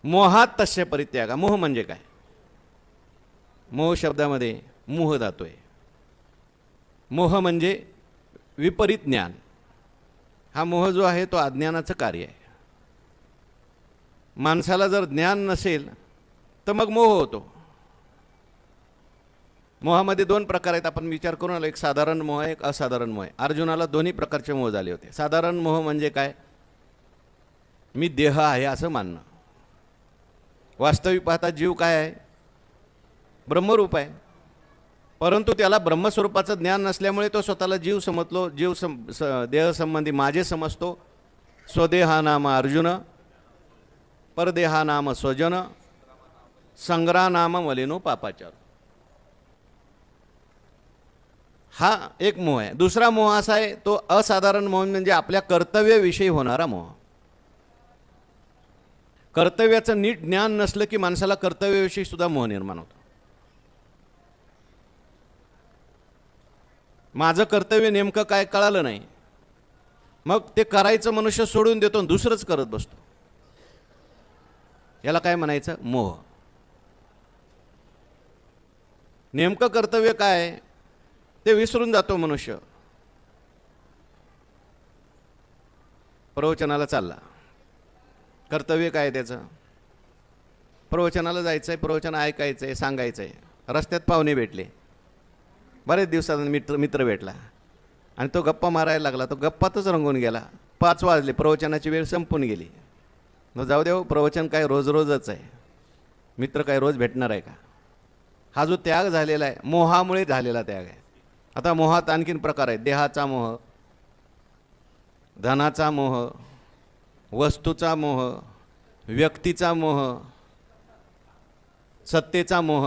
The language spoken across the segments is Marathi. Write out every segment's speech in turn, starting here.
मोहात तस्य परित्यागा. मोह म्हणजे काय? मोह शब्दामध्ये मोह जातोय. मोह म्हणजे विपरीत ज्ञान. हा मोह जो आहे तो अज्ञानाचं कार्य आहे. माणसाला जर ज्ञान नसेल तर मग मोह होतो. मोहामध्ये दोन प्रकार आहेत. आपण विचार करून आलो, एक साधारण मोह आहे, एक असाधारण मोह आहे. अर्जुनाला दोन्ही प्रकारचे मोह झाले होते. साधारण मोह म्हणजे काय? मी देह आहे असं मानणं. वास्तविक पाहता जीव काय आहे? ब्रह्मरूप आहे. परंतु त्याला ब्रह्मस्वरूपाचं ज्ञान नसल्यामुळे तो स्वतःला जीव समजतो. देहसंबंधी माझे समजतो. स्वदेहा नाम अर्जुन, परदेहा नाम स्वजन, संग्रा नाम मलिनो पापाचार. हा एक मोह आहे. दुसरा मोह असा आहे, तो असाधारण मोह म्हणजे आपल्या कर्तव्याविषयी होणारा मोह. कर्तव्याचं नीट ज्ञान नसलं की माणसाला कर्तव्याविषयी सुद्धा मोह निर्माण होतो. माझं कर्तव्य नेमकं काय कळालं नाही, मग ते करायचं मनुष्य सोडून देतो आणि दुसरंच करत बसतो. याला काय म्हणायचं? मोह. नेमकं कर्तव्य काय ते विसरून जातो मनुष्य. प्रवचनाला चालला, कर्तव्य काय त्याचं? प्रवचनाला जायचं आहे, प्रवचन ऐकायचं आहे, सांगायचं आहे. रस्त्यात पाहुणे भेटले, बरेच दिवसांनी मित्र भेटला आणि तो गप्पा मारायला लागला. तो गप्पातच रंगून गेला. 5 वाजले, प्रवचनाची वेळ संपून गेली. मग जाऊ देऊ, प्रवचन काय रोज रोजच आहे, मित्र काय रोज भेटणार आहे का? हा जो त्याग झालेला आहे मोहामुळे झालेला त्याग आहे. आता मोहात आणखीन प्रकार आहेत. देहाचा मोह, धनाचा मोह, वस्तूचा मोह, व्यक्तीचा मोह, सत्तेचा मोह.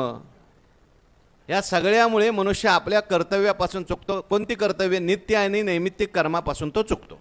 या सगळ्यामुळे मनुष्य आपल्या कर्तव्यापासून चुकतो. कोणती कर्तव्य? नित्य आणि नैमित्तिक कर्मापासून तो चुकतो.